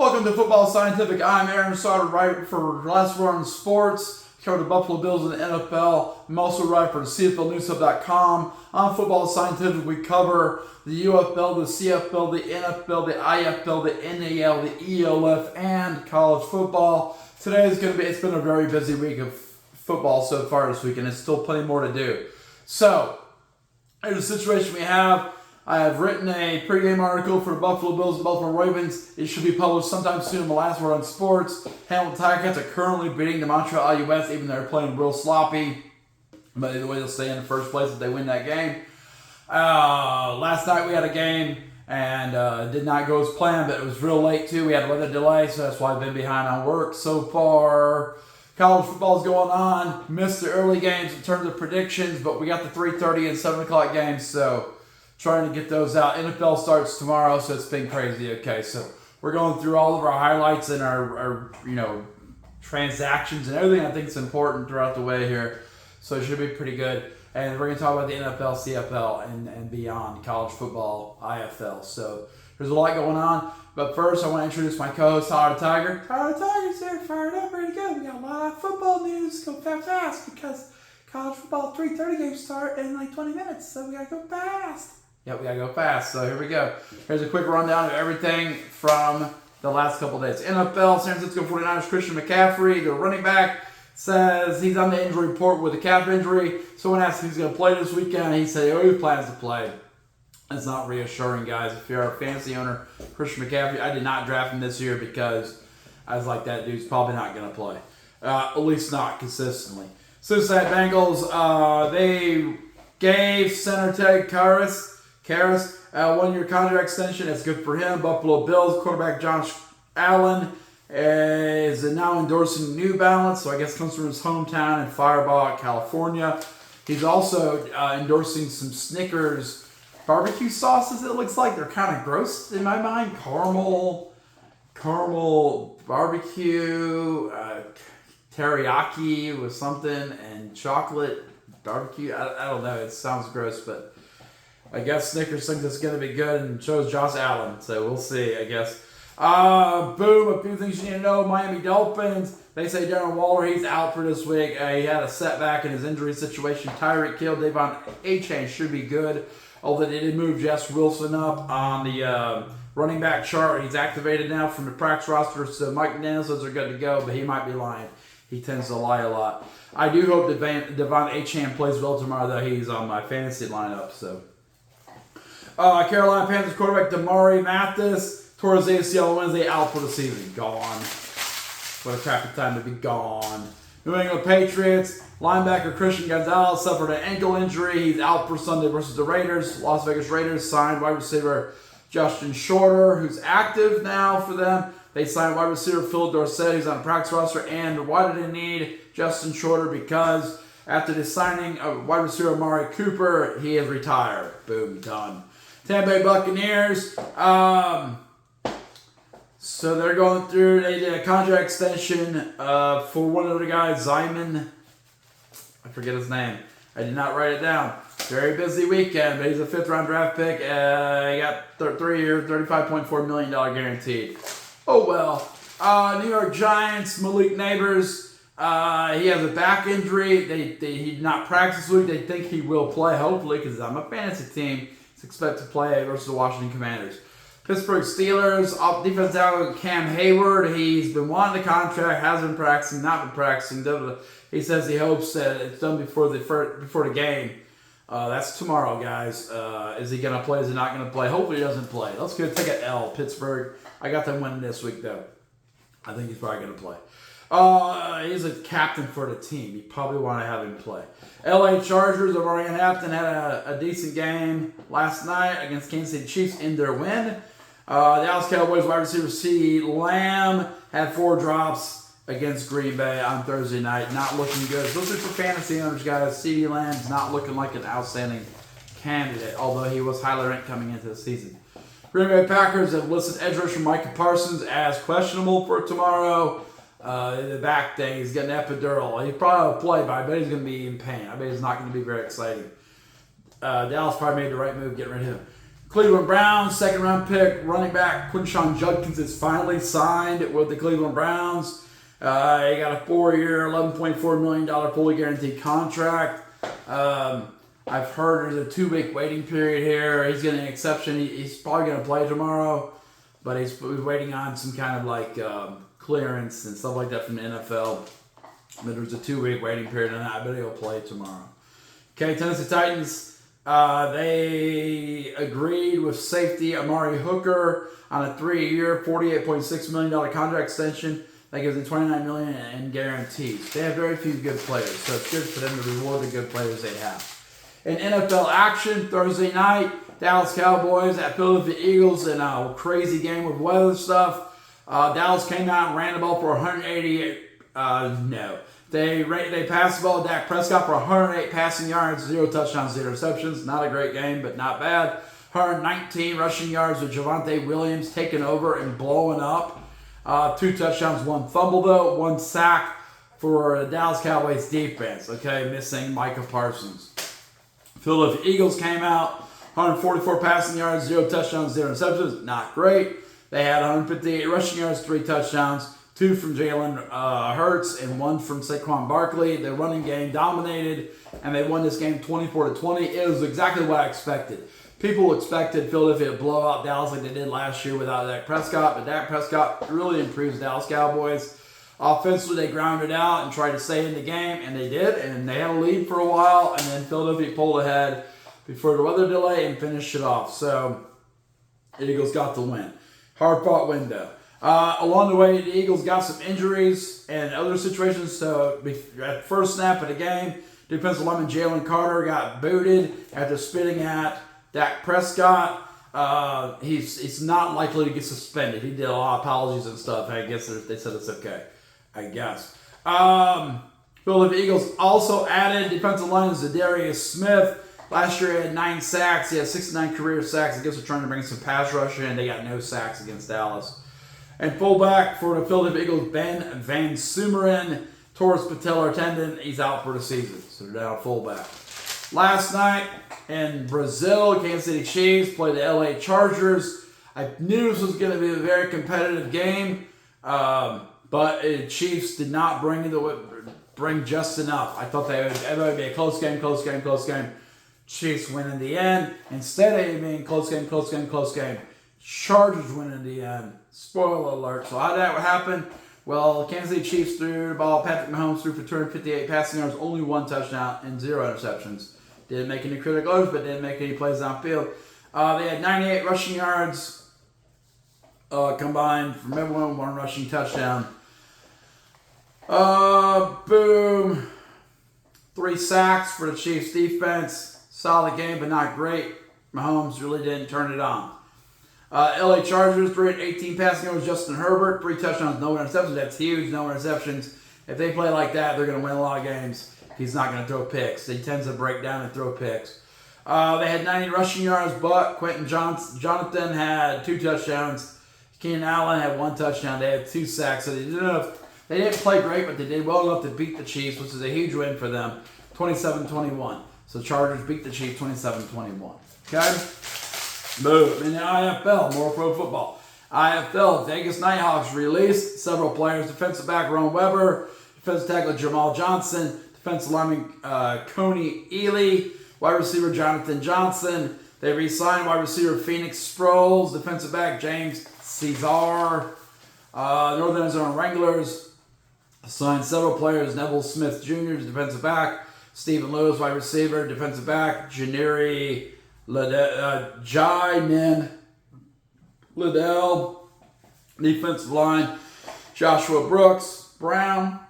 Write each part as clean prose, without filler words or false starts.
Welcome to Football Scientific. I'm Aaron Sauter, writer for Last Word on Sports. Cover the Buffalo Bills and the NFL. I'm also a writer for CFBNewsHub.com. On Football Scientific, we cover the UFL, the CFL, the NFL, the IFL, the NAL, the ELF, and college football. Today is going to be, it's been a very busy week of football so far this week, and there's still plenty more to do. So, here's the situation we have. I have written a pregame article for the Buffalo Bills and Baltimore Ravens. It should be published sometime soon in the Last Word on Sports. Hamilton Ticats are currently beating the Montreal Alouettes, even though they're playing real sloppy. But either way, they'll stay in the first place if they win that game. Last night we had a game, and did not go as planned, but it was real late too. We had a weather delay, so that's why I've been behind on work so far. College football's going on. Missed the early games in terms of predictions, but we got the 3:30 and 7 o'clock games, so trying to get those out. NFL starts tomorrow, so it's been crazy. Okay, so we're going through all of our highlights and our transactions and everything I think is important throughout the way here. So it should be pretty good. And we're going to talk about the NFL, CFL, and beyond, college football, IFL. So there's a lot going on. But first, I want to introduce my co-host, Tyler the Tiger. Tyler the Tiger's here, fired up, ready to go. We got a lot of football news. Go fast because college football 3:30 games start in like 20 minutes. So we got to go fast. Yep, we got to go fast. So here we go. Here's a quick rundown of everything from the last couple of days. NFL, San Francisco 49ers, Christian McCaffrey, the running back, says he's on the injury report with a calf injury. Someone asked if he's going to play this weekend. He said he plans to play. That's not reassuring, guys. If you're a fantasy owner, Christian McCaffrey, I did not draft him this year because I was like, that dude's probably not going to play. At least not consistently. Cincinnati Bengals, they gave center Ted Karras a one-year contract extension. That's good for him. Buffalo Bills quarterback Josh Allen is now endorsing New Balance, so I guess comes from his hometown in Firebaugh, California. He's also endorsing some Snickers barbecue sauces. It looks like they're kind of gross in my mind. Caramel barbecue, teriyaki with something, and chocolate barbecue. I don't know. It sounds gross, but I guess Snickers thinks it's going to be good and chose Josh Allen. So we'll see, I guess. Boom, a few things you need to know. Miami Dolphins, they say Darren Waller, he's out for this week. He had a setback in his injury situation. Tyreek Hill, Devon Achane should be good. Although they did move Jess Wilson up on the running back chart. He's activated now from the practice roster, so Mike McDaniel says they're good to go, but he might be lying. He tends to lie a lot. I do hope Devon Achane plays well tomorrow, though. He's on my fantasy lineup, so. Carolina Panthers quarterback Damari Mathis tore his ACL Wednesday, out for the season. Gone. What a crappy time to be gone. New England Patriots linebacker Christian Gonzalez suffered an ankle injury. He's out for Sunday versus the Raiders. Las Vegas Raiders signed wide receiver Justin Shorter, who's active now for them. They signed wide receiver Phil Dorsett, who's on the practice roster. And why did they need Justin Shorter? Because after the signing of wide receiver Amari Cooper, he is retired. Boom, done. Tampa Bay Buccaneers, so they're going through, they did a contract extension for one of the guys, Zyman, I forget his name. I did not write it down. Very busy weekend, but he's a 5th-round draft pick. He got 3 years, $35.4 million guaranteed. Oh, well. New York Giants, Malik Neighbors, he has a back injury. He did not practice this week. They think he will play, hopefully, because I'm a fantasy team. Expect to play versus the Washington Commanders. Pittsburgh Steelers, defense tackle Cam Hayward. He's been wanting the contract, hasn't been practicing, not been practicing. He says he hopes that it's done before the game. That's tomorrow, guys. Is he going to play? Is he not going to play? Hopefully he doesn't play. Let's go take an L, Pittsburgh. I got them winning this week, though. I think he's probably going to play. He's a captain for the team. You probably want to have him play. LA Chargers of Orion Hampton had a decent game last night against Kansas City Chiefs in their win. The Dallas Cowboys wide receiver CeeDee Lamb had 4 drops against Green Bay on Thursday night. Not looking good. Especially for fantasy owners, guys. CeeDee Lamb's not looking like an outstanding candidate, although he was highly ranked coming into the season. Green Bay Packers have listed edge rusher Micah Parsons as questionable for tomorrow. The back thing, he's getting epidural. He probably will play, but I bet he's going to be in pain. I bet he's not going to be very exciting. Dallas probably made the right move getting rid of him. Cleveland Browns, second-round pick, running back Quinshon Judkins is finally signed with the Cleveland Browns. He got a 4-year, $11.4 million fully guaranteed contract. I've heard there's a 2-week waiting period here. He's getting an exception. He's probably going to play tomorrow, but he's waiting on some kind of like clearance and stuff like that from the NFL. But there's a 2-week waiting period on that. I bet he'll play tomorrow. Okay, Tennessee Titans. They agreed with safety Amari Hooker on a 3-year, $48.6 million contract extension that gives them $29 million in guarantees. They have very few good players, so it's good for them to reward the good players they have. In NFL action, Thursday night, Dallas Cowboys at Philadelphia Eagles in a crazy game with weather stuff. Dallas came out and ran the ball for 188. They passed the ball to Dak Prescott for 108 passing yards, 0 touchdowns, 0 interceptions. Not a great game, but not bad. 119 rushing yards with Javonte Williams taking over and blowing up. 2 touchdowns, 1 fumble though, 1 sack for the Dallas Cowboys defense. Okay, missing Micah Parsons. Philadelphia Eagles came out, 144 passing yards, 0 touchdowns, 0 interceptions. Not great. They had 158 rushing yards, 3 touchdowns. 2 from Jalen Hurts and 1 from Saquon Barkley. The running game dominated, and they won this game 24-20. It was exactly what I expected. People expected Philadelphia to blow out Dallas like they did last year without Dak Prescott, but Dak Prescott really improves Dallas Cowboys. Offensively, they grounded out and tried to stay in the game, and they did, and they had a lead for a while, and then Philadelphia pulled ahead before the weather delay and finished it off. So, the Eagles got the win. Hard-fought win, though. Along the way, the Eagles got some injuries and other situations. So, at first snap of the game, defensive lineman Jalen Carter got booted after spitting at Dak Prescott. He's not likely to get suspended. He did a lot of apologies and stuff. I guess they said it's okay. I guess. Philadelphia Eagles also added defensive lineman Zadarius Smith. Last year he had 9 sacks. He had 69 career sacks. I guess they're trying to bring some pass rush in. They got no sacks against Dallas. And fullback for the Philadelphia Eagles, Ben Van Sumeren, torn patellar tendon. He's out for the season. So they're down fullback. Last night in Brazil, Kansas City Chiefs played the LA Chargers. I knew this was going to be a very competitive game, but the Chiefs did not bring just enough. I thought it would be a close game. Chiefs win in the end. Instead of it being close game, Chargers win in the end. Spoiler alert. So how did that happen? Well, Kansas City Chiefs threw the ball. Patrick Mahomes threw for 258 passing yards, only 1 touchdown and 0 interceptions. Didn't make any critical errors, but didn't make any plays downfield. They had 98 rushing yards combined from everyone, 1 rushing touchdown. Boom. 3 sacks for the Chiefs defense. Solid game, but not great. Mahomes really didn't turn it on. LA Chargers, 318 passing yards, Justin Herbert, 3 touchdowns, no interceptions. That's huge, no interceptions. If they play like that, they're going to win a lot of games. He's not going to throw picks. He tends to break down and throw picks. They had 90 rushing yards, but Quentin Jonathan had 2 touchdowns. Keenan Allen had 1 touchdown. They had 2 sacks. So they didn't play great, but they did well enough to beat the Chiefs, which is a huge win for them, 27-21. So Chargers beat the Chiefs 27-21. Okay? Boom. In the IFL, more pro football. IFL, Vegas Nighthawks released several players. Defensive back Ron Weber, defensive tackle Jamal Johnson, defensive lineman Coney Ely, wide receiver Jonathan Johnson. They re-signed wide receiver Phoenix Sproles, defensive back James Caesar. Northern Arizona Wranglers signed several players. Neville Smith Jr., defensive back. Stephen Lewis, wide receiver, defensive back. Janiri Jaimin Liddell, defensive line. Joshua Brooks, Booker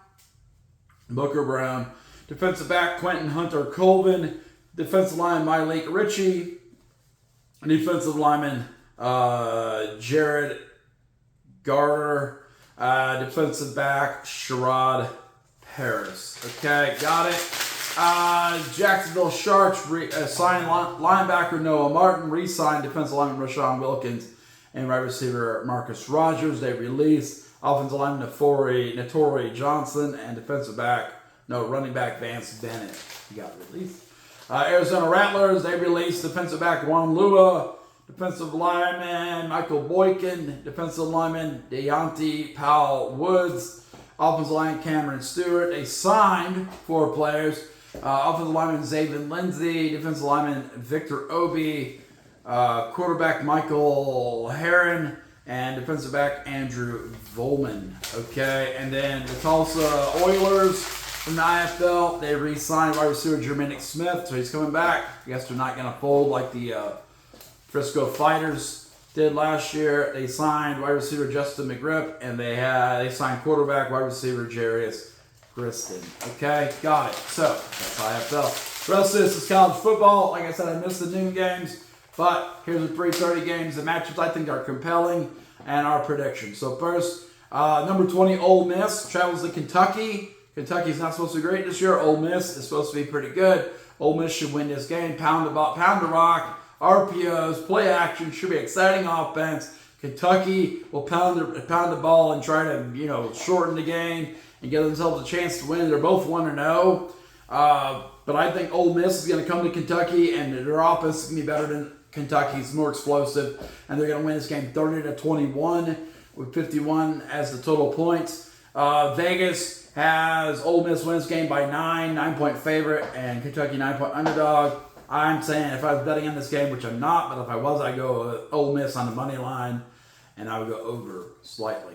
Brown. Defensive back, Quentin Hunter Colvin. Defensive line, Malik Ritchie. Defensive lineman, Jared Garter. Defensive back, Sherrod Harris. Okay, got it. Jacksonville Sharks signed linebacker Noah Martin, re-signed defensive lineman Rashawn Wilkins, and wide receiver Marcus Rogers. They released offensive lineman Natori Johnson and running back Vance Bennett. He got released. Arizona Rattlers, they released defensive back Juan Lua, Defensive lineman, Michael Boykin. Defensive lineman, Deontay Powell-Woods. Offensive line, Cameron Stewart. They signed 4 players. Offensive lineman, Zaven Lindsay. Defensive lineman, Victor Obi. Quarterback, Michael Herron. And defensive back, Andrew Volman. Okay, and then the Tulsa Oilers from the IFL, they re-signed wide receiver Jermaine Smith, so he's coming back. I guess they're not going to fold like the Frisco Fighters did last year. They signed wide receiver Justin McGripp, and they signed quarterback wide receiver Jarius Griston. Okay, got it. So that's IFL. The rest of this is college football. Like I said, I missed the noon games, but here's the 3:30 games. The matchups I think are compelling and our predictions. So first, number 20 Ole Miss travels to Kentucky. Kentucky's not supposed to be great this year. Ole Miss is supposed to be pretty good. Ole Miss should win this game. Pound the rock. RPOs, play action, should be exciting offense. Kentucky will pound the ball and try to, shorten the game and give themselves a chance to win. They're both 1-0. But I think Ole Miss is going to come to Kentucky, and their offense is going to be better than Kentucky's, more explosive, and they're going to win this game 30-21 with 51 as the total points. Vegas has Ole Miss win this game by 9-point favorite, and Kentucky 9-point underdog. I'm saying if I was betting on this game, which I'm not, but if I was, I'd go Ole Miss on the money line, and I would go over slightly.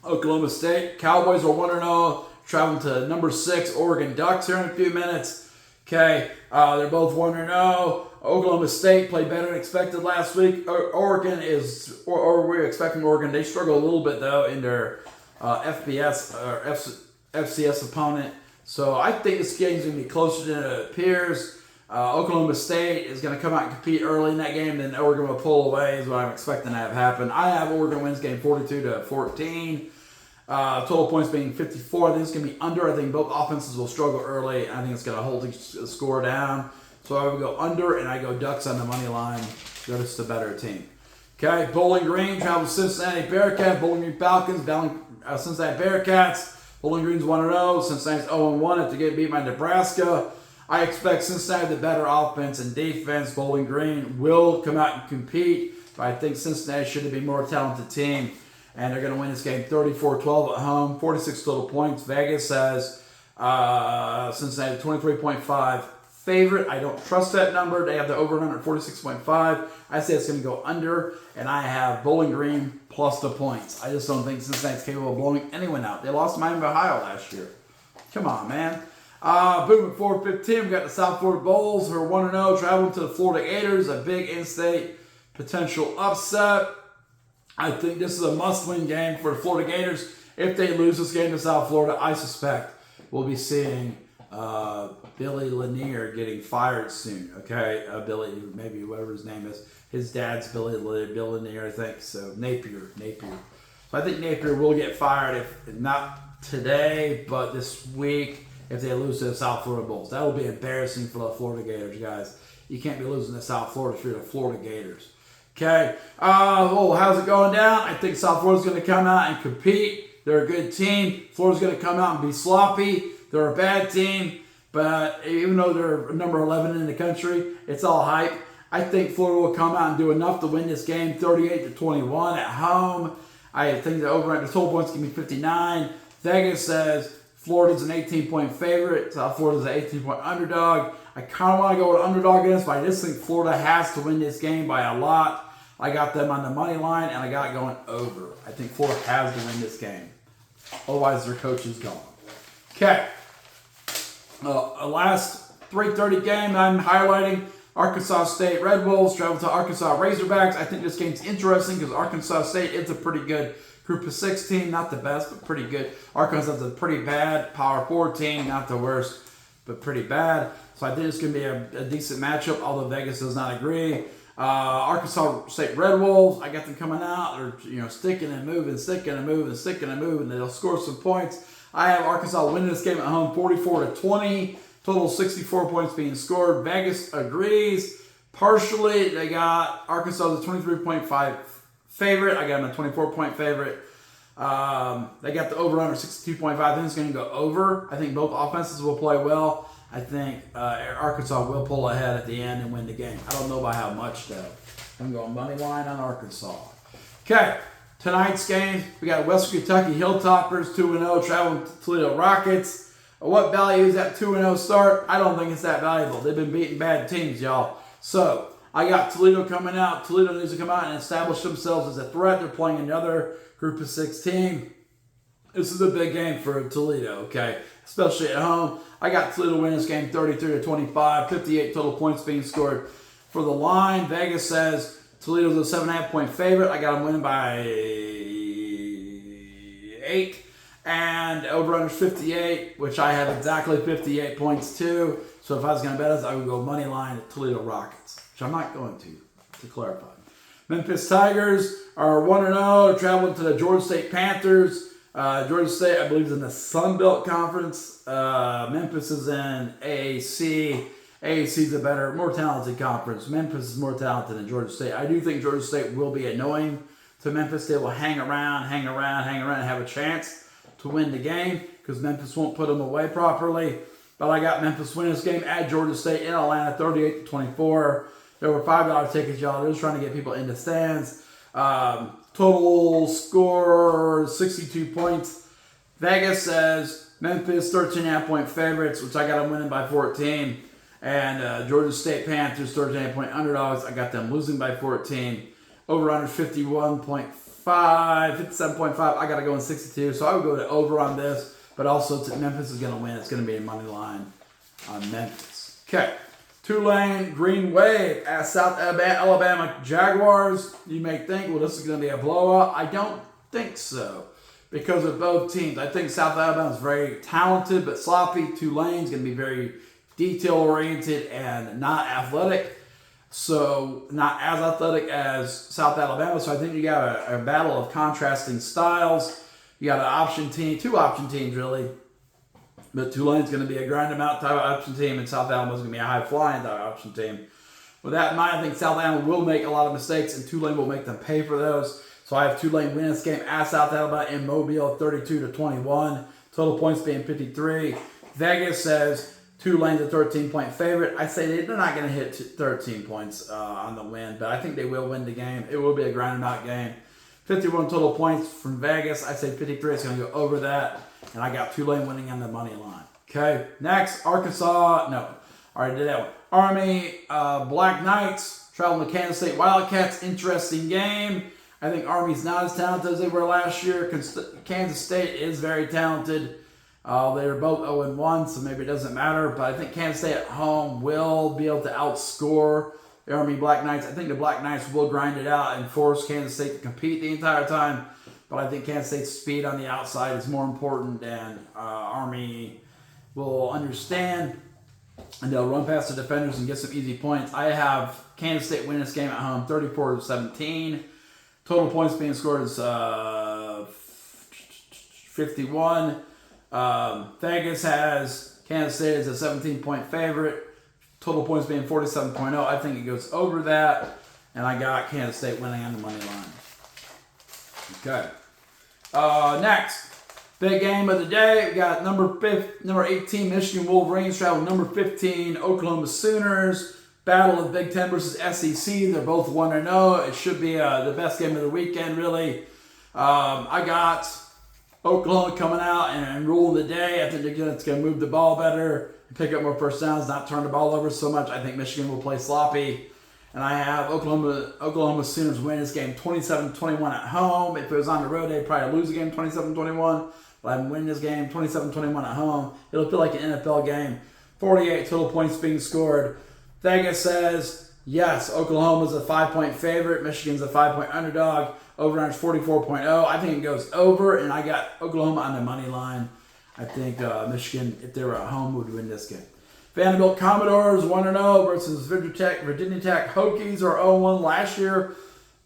Oklahoma State, Cowboys are 1-0, traveling to number 6 Oregon Ducks here in a few minutes. Okay, they're both 1-0. Oklahoma State played better than expected last week. Oregon is, or we're expecting Oregon. They struggle a little bit though in their FBS or FCS opponent. So I think this game's going to be closer than it appears. Oklahoma State is going to come out and compete early in that game, then Oregon will pull away is what I'm expecting to have happen. I have Oregon wins game 42-14. Total points being 54. I think it's going to be under. I think both offenses will struggle early. I think it's going to hold the score down. So I would go under, and I go Ducks on the money line. They're just the better team. Okay, Bowling Green travels Cincinnati Bearcats. Bowling Green Falcons, Cincinnati Bearcats. Bowling Green's 1-0. Cincinnati's 0-1 after getting beat by Nebraska. I expect Cincinnati the better offense and defense. Bowling Green will come out and compete, but I think Cincinnati should be a more talented team, and they're going to win this game 34-12 at home, 46 total points. Vegas says Cincinnati 23.5 favorite. I don't trust that number. They have the over and under 46.5. I say it's going to go under, and I have Bowling Green plus the points. I just don't think Cincinnati's capable of blowing anyone out. They lost to Miami, Ohio last year. Come on, man. Boom at 4:15, we got the South Florida Bulls, who are 1-0, traveling to the Florida Gators, a big in-state potential upset. I think this is a must-win game for the Florida Gators. If they lose this game to South Florida, I suspect we'll be seeing Billy Lanier getting fired soon. Okay, Billy, maybe whatever his name is. His dad's Bill Lanier, I think. So Napier. So I think Napier will get fired, if not today, but this week. If they lose to the South Florida Bulls. That will be embarrassing for the Florida Gators, guys. You can't be losing to South Florida if you're the Florida Gators. Okay. How's it going down? I think South Florida's going to come out and compete. They're a good team. Florida's going to come out and be sloppy. They're a bad team. But even though they're number 11 in the country, it's all hype. I think Florida will come out and do enough to win this game 38-21 at home. I think the total points can be 59. Vegas says Florida's an 18-point favorite. South Florida's an 18-point underdog. I kind of want to go with underdog in this, but I just think Florida has to win this game by a lot. I got them on the money line, and I got it going over. I think Florida has to win this game. Otherwise, their coach is gone. Okay. Last 3:30 game I'm highlighting. Arkansas State Red Wolves travel to Arkansas Razorbacks. I think this game's interesting because Arkansas State is a pretty good Group of 6 team, not the best, but pretty good. Arkansas is a pretty bad Power 4 team, not the worst, but pretty bad. So I think it's going to be a decent matchup, although Vegas does not agree. Arkansas State Red Wolves, I got them coming out. They're sticking and moving, and they'll score some points. I have Arkansas winning this game at home 44-20. Total 64 points being scored. Vegas agrees. Partially, they got Arkansas as a 23.5 favorite. I got them a 24-point favorite. They got the over-under 62.5. I think it's going to go over. I think both offenses will play well. I think Arkansas will pull ahead at the end and win the game. I don't know by how much, though. I'm going money line on Arkansas. Okay, tonight's game, we got Western Kentucky Hilltoppers 2-0 traveling to Toledo Rockets. What value is that 2-0 start? I don't think it's that valuable. They've been beating bad teams, y'all. So, I got Toledo coming out. Toledo needs to come out and establish themselves as a threat. They're playing another Group of 6 team. This is a big game for Toledo, okay? Especially at home. I got Toledo winning this game 33-25, 58 total points being scored. For the line, Vegas says Toledo's a 7.5-point favorite. I got them winning by 8. And over-under 58, which I have exactly 58 points too. So if I was going to bet us, I would go money line at Toledo Rockets, which I'm not going to clarify. Memphis Tigers are 1-0, traveling to the Georgia State Panthers. Georgia State, I believe, is in the Sun Belt Conference. Memphis is in AAC. AAC is a better, more talented conference. Memphis is more talented than Georgia State. I do think Georgia State will be annoying to Memphis. They will hang around, and have a chance to win the game because Memphis won't put them away properly. But I got Memphis winning this game at Georgia State in Atlanta, 38-24. There were $5 tickets, y'all. They're just trying to get people in the stands. Total score, 62 points. Vegas says Memphis 13.5-point favorites, which I got them winning by 14. And Georgia State Panthers 13.5-point underdogs. I got them losing by 14. Over under 51.5, 57.5. I got to go in 62. So I would go to over on this. But also Memphis is going to win. It's going to be a money line on Memphis. Okay. Tulane Green Wave at South Alabama Jaguars. You may think, well, this is going to be a blowout. I don't think so because of both teams. I think South Alabama is very talented but sloppy. Tulane's going to be very detail-oriented and not athletic. So not as athletic as South Alabama. So I think you got a battle of contrasting styles. You got an option team, 2 option teams really. But Tulane's going to be a grind them out type of option team, and South Alabama's going to be a high flying type of option team. With that in mind, I think South Alabama will make a lot of mistakes, and Tulane will make them pay for those. So I have Tulane winning this game at South Alabama in Mobile, 32-21. Total points being 53. Vegas says Tulane's a 13-point favorite. I say they're not going to hit 13 points on the win, but I think they will win the game. It will be a grind them out game. 51 total points from Vegas. I say 53 is going to go over that. And I got Tulane winning on the money line. Okay, next, Arkansas. No, already did that one. Army Black Knights traveling to Kansas State Wildcats. Interesting game. I think Army's not as talented as they were last year. Kansas State is very talented. They are both 0-1, so maybe it doesn't matter. But I think Kansas State at home will be able to outscore the Army Black Knights. I think the Black Knights will grind it out and force Kansas State to compete the entire time. But I think Kansas State's speed on the outside is more important, and Army will understand, and they'll run past the defenders and get some easy points. I have Kansas State win this game at home, 34-17. Total points being scored is 51. Vegas has Kansas State as a 17-point favorite. Total points being 47.0. I think it goes over that, and I got Kansas State winning on the money line. Okay. Next, big game of the day. We got number 18 Michigan Wolverines traveling number 15 Oklahoma Sooners. Battle of Big Ten versus SEC. They're both 1-0. It should be the best game of the weekend, really. I got Oklahoma coming out and ruling the day. I think they're going to move the ball better and pick up more first downs, not turn the ball over so much. I think Michigan will play sloppy. And I have Oklahoma Sooners win this game 27-21 at home. If it was on the road, they'd probably lose the game 27-21. But I'm winning this game 27-21 at home. It'll feel like an NFL game. 48 total points being scored. Vegas says, yes, Oklahoma's a 5-point favorite. Michigan's a 5-point underdog. Over under 44.0. I think it goes over, and I got Oklahoma on the money line. I think Michigan, if they were at home, would win this game. Vanderbilt Commodores 1-0 versus Virginia Tech Hokies are 0-1 last year.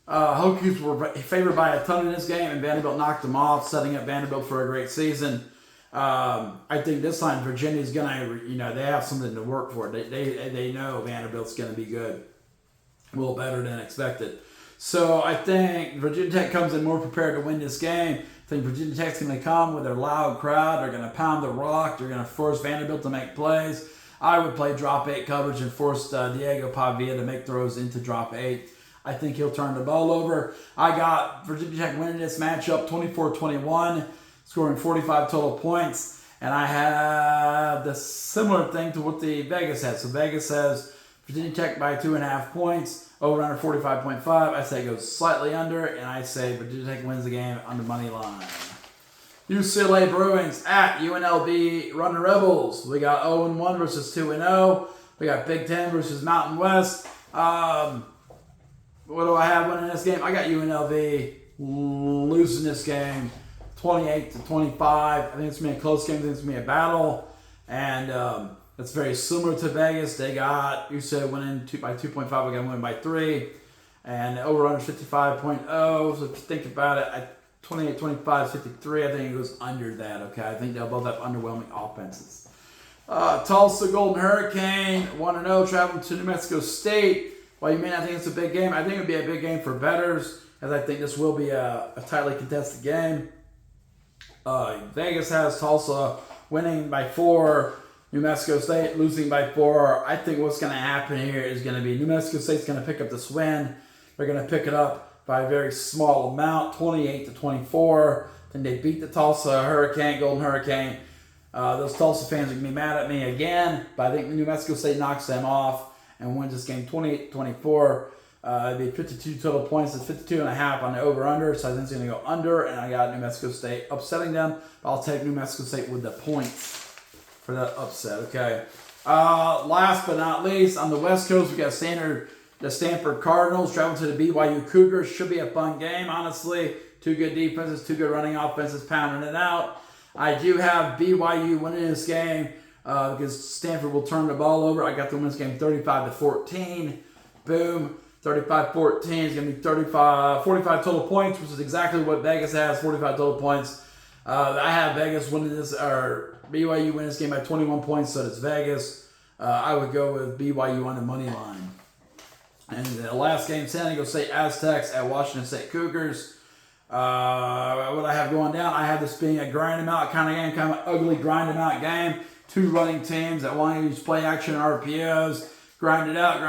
Hokies were favored by a ton in this game, and Vanderbilt knocked them off, setting up Vanderbilt for a great season. I think this time Virginia's gonna, they have something to work for. They know Vanderbilt's gonna be good, a little better than expected. So I think Virginia Tech comes in more prepared to win this game. I think Virginia Tech's gonna come with their loud crowd. They're gonna pound the rock. They're gonna force Vanderbilt to make plays. I would play drop 8 coverage and force Diego Pavia to make throws into drop 8. I think he'll turn the ball over. I got Virginia Tech winning this matchup 24-21, scoring 45 total points. And I have the similar thing to what the Vegas has. So Vegas says Virginia Tech by 2.5 points, over under 45.5. I say it goes slightly under, and I say Virginia Tech wins the game under money line. UCLA Bruins at UNLV Running Rebels. We got 0-1 versus 2-0. We got Big Ten versus Mountain West. What do I have winning this game? I got UNLV losing this game 28-25. I think it's going to be a close game. I think it's going to be a battle. And it's very similar to Vegas. They got UCLA winning by 2.5. We got them winning by 3. And over-under 55.0. So if you think about it, 28-25, 53. I think it goes under that, okay? I think they'll both have underwhelming offenses. Tulsa Golden Hurricane, 1-0, traveling to New Mexico State. While you may not think it's a big game, I think it would be a big game for bettors, as I think this will be a tightly contested game. Vegas has Tulsa winning by 4, New Mexico State losing by 4. I think what's going to happen here is going to be New Mexico State's going to pick up this win. They're going to pick it up by a very small amount, 28-24. Then they beat the Tulsa Golden Hurricane. Those Tulsa fans are going to be mad at me again, but I think New Mexico State knocks them off and wins this game 28-24. It'd be 52 total points. It's 52.5 on the over-under, so I think it's going to go under, and I got New Mexico State upsetting them. I'll take New Mexico State with the points for that upset, okay? Last but not least, on the West Coast, we got the Stanford Cardinals traveling to the BYU Cougars. Should be a fun game, honestly. Two good defenses, two good running offenses pounding it out. I do have BYU winning this game because Stanford will turn the ball over. I got them winning this game 35-14. Boom. 35-14 is going to be 45 total points, which is exactly what Vegas has, 45 total points. I have Vegas winning this, or BYU winning this game by 21 points, so does Vegas. I would go with BYU on the money line. And the last game, San Diego State Aztecs at Washington State Cougars. What I have going down, I have this being a grind them out kind of game, kind of ugly grind them out game. Two running teams that want to use play action RPOs. Grind it out,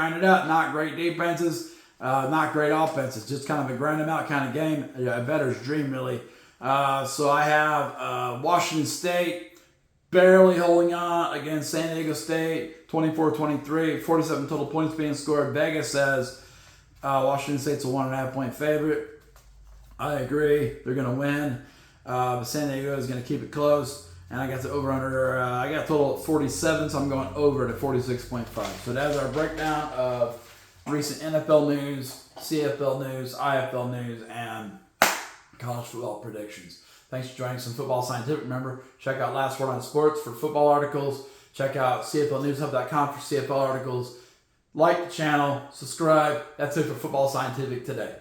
not great defenses, not great offenses. Just kind of a grind them out kind of game. A bettor's dream, really. So I have Washington State barely holding on against San Diego State, 24-23, 47 total points being scored. Vegas says Washington State's a 1.5 point favorite. I agree. They're going to win. But San Diego is going to keep it close. And I got the over-under. I got a total of 47, so I'm going over to 46.5. So that's our breakdown of recent NFL news, CFL news, IFL news, and college football predictions. Thanks for joining some Football Scientific. Remember, check out Last Word on Sports for football articles. Check out CFLNewsHub.com for CFL articles. Like the channel, subscribe. That's it for Football Scientific today.